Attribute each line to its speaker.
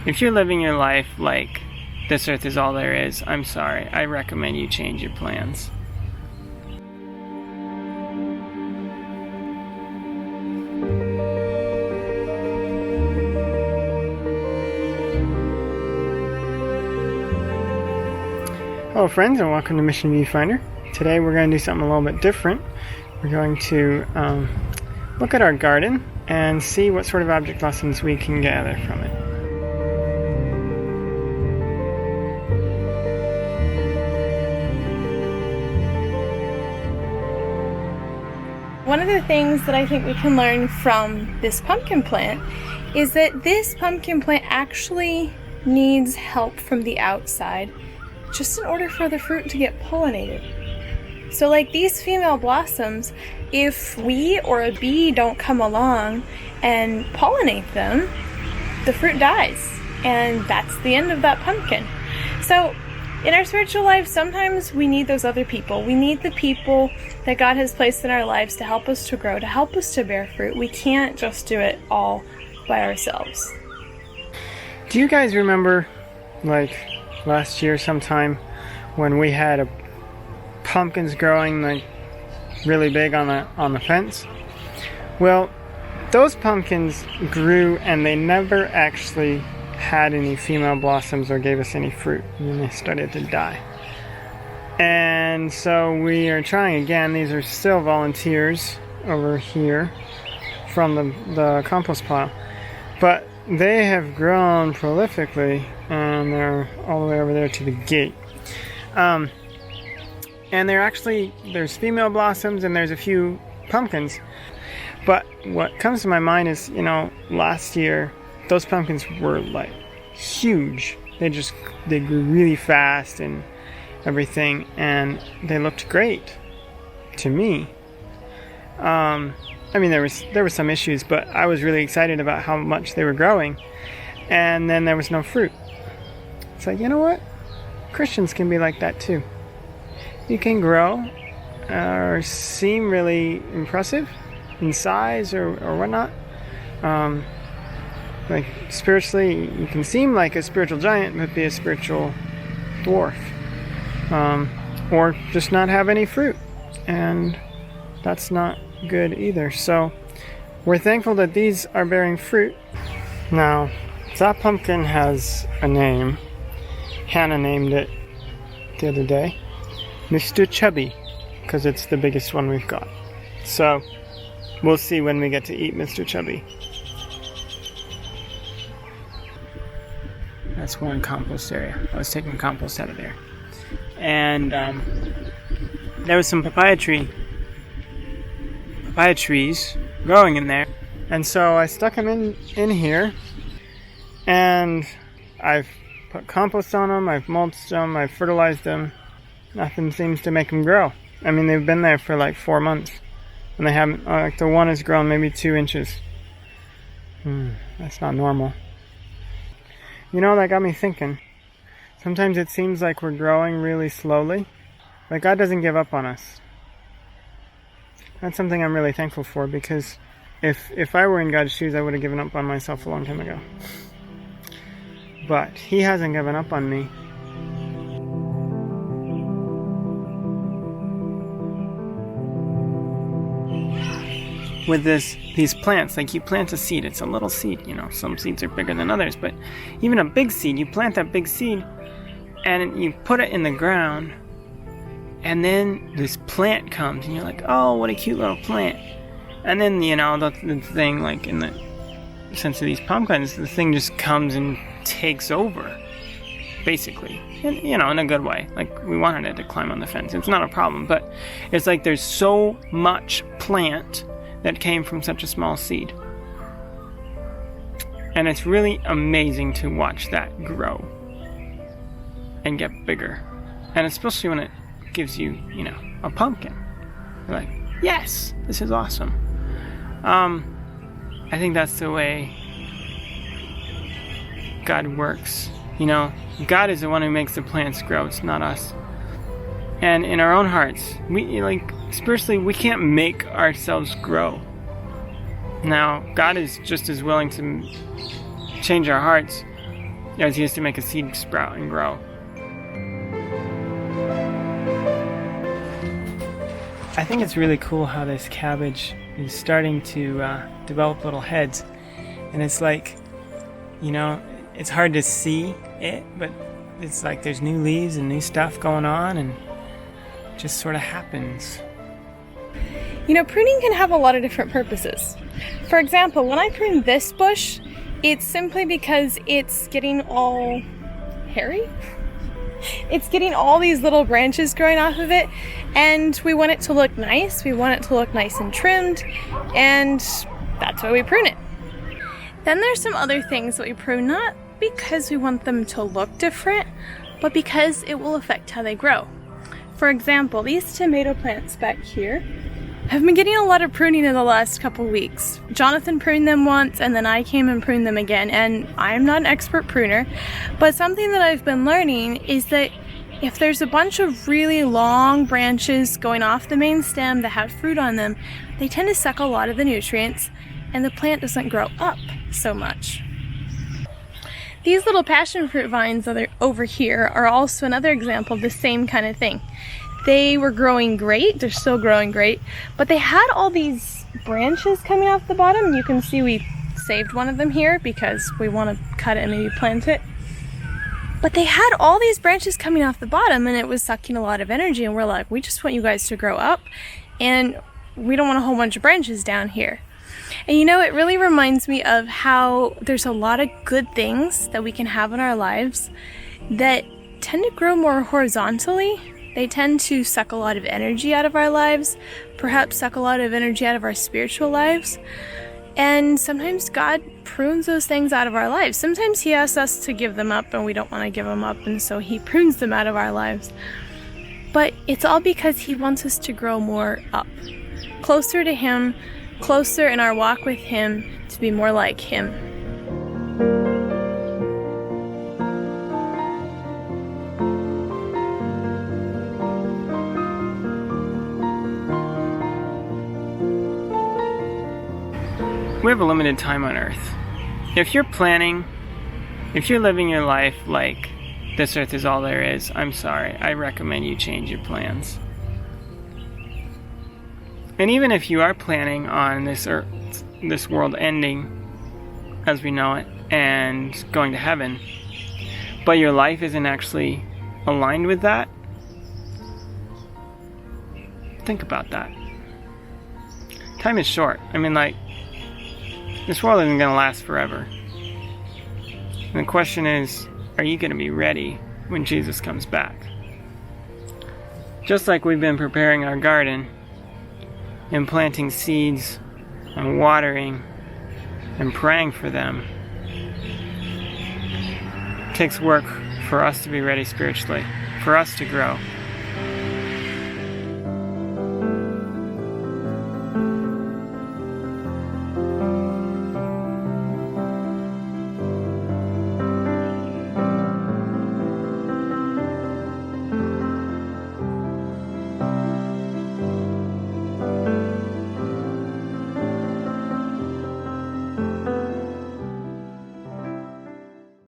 Speaker 1: If you're living your life like this earth is all there is, I'm sorry. I recommend you change your plans. Hello friends, and welcome to Mission Viewfinder. Today we're going to do something a little bit different. We're going to look at our garden and see what sort of object lessons we can gather from it.
Speaker 2: One of the things that I think we can learn from this pumpkin plant is that this pumpkin plant actually needs help from the outside just in order for the fruit to get pollinated. So like these female blossoms, if we or a bee don't come along and pollinate them, the fruit dies, and that's the end of that pumpkin. So in our spiritual life, sometimes we need those other people. We need the people that God has placed in our lives to help us to grow, to help us to bear fruit. We can't just do it all by ourselves.
Speaker 1: Do you guys remember, like, last year sometime when we had pumpkins growing like really big on the fence? Well, those pumpkins grew and they never actually had any female blossoms or gave us any fruit, and then they started to die. And so we are trying again. These are still volunteers over here from the compost pile, but they have grown prolifically, and they're all the way over there to the gate. And there's female blossoms and there's a few pumpkins. But what comes to my mind is, last year those pumpkins were like huge. They grew really fast and everything, and they looked great to me. There were some issues, but I was really excited about how much they were growing. And then there was no fruit. It's like, you know what? Christians can be like that too. You can grow or seem really impressive in size or whatnot. Like spiritually, you can seem like a spiritual giant, but be a spiritual dwarf. Or just not have any fruit. And that's not good either. So we're thankful that these are bearing fruit. Now, that pumpkin has a name. Hannah named it the other day Mr. Chubby, because it's the biggest one we've got. So we'll see when we get to eat Mr. Chubby. That's one compost area. I was taking compost out of there. And there was some papaya trees growing in there, and so I stuck them in here, and I've put compost on them, I've mulched them, I've fertilized them. Nothing seems to make them grow. I mean, they've been there for like 4 months, and they haven't, like the one has grown maybe 2 inches. That's not normal. That got me thinking. Sometimes it seems like we're growing really slowly. Like God doesn't give up on us. That's something I'm really thankful for, because if I were in God's shoes, I would have given up on myself a long time ago. But He hasn't given up on me. With these plants, like you plant a seed, it's a little seed, some seeds are bigger than others, but even a big seed, you plant that big seed and you put it in the ground, and then this plant comes, and you're like, oh, what a cute little plant. And then, the thing, like in the sense of these pumpkins, the thing just comes and takes over, basically. And, in a good way. Like, we wanted it to climb on the fence. It's not a problem, but it's like there's so much plant that came from such a small seed. And it's really amazing to watch that grow and get bigger. And especially when it gives you, a pumpkin. You're like, yes, this is awesome. I think that's the way God works. God is the one who makes the plants grow. It's not us. And in our own hearts, spiritually, we can't make ourselves grow. Now, God is just as willing to change our hearts It was used to make a seed sprout and grow. I think it's really cool how this cabbage is starting to develop little heads. And it's like, you know, it's hard to see it, but it's like there's new leaves and new stuff going on, and it just sort of happens.
Speaker 2: You know, pruning can have a lot of different purposes. For example, when I prune this bush, it's simply because it's getting all hairy. It's getting all these little branches growing off of it, and we want it to look nice. We want it to look nice and trimmed, and that's why we prune it. Then there's some other things that we prune, not because we want them to look different, but because it will affect how they grow. For example, these tomato plants back here have been getting a lot of pruning in the last couple weeks. Jonathan pruned them once, and then I came and pruned them again, and I'm not an expert pruner, but something that I've been learning is that if there's a bunch of really long branches going off the main stem that have fruit on them, they tend to suck a lot of the nutrients, and the plant doesn't grow up so much. These little passion fruit vines that are over here are also another example of the same kind of thing. They were growing great, they're still growing great, but they had all these branches coming off the bottom. You can see we saved one of them here because we want to cut it and maybe plant it. But they had all these branches coming off the bottom, and it was sucking a lot of energy, and we're like, we just want you guys to grow up, and we don't want a whole bunch of branches down here. And you know, it really reminds me of how there's a lot of good things that we can have in our lives that tend to grow more horizontally. They tend to suck a lot of energy out of our lives, perhaps suck a lot of energy out of our spiritual lives. And sometimes God prunes those things out of our lives. Sometimes He asks us to give them up, and we don't want to give them up, and so He prunes them out of our lives. But it's all because He wants us to grow more up, closer to Him, closer in our walk with Him, to be more like Him.
Speaker 1: We have a limited time on Earth. If you're living your life like this Earth is all there is, I'm sorry, I recommend you change your plans. And even if you are planning on this world ending as we know it and going to heaven, but your life isn't actually aligned with that, think about that. Time is short. I mean, like, this world isn't going to last forever. And the question is, are you going to be ready when Jesus comes back? Just like we've been preparing our garden and planting seeds and watering and praying for them, it takes work for us to be ready spiritually, for us to grow.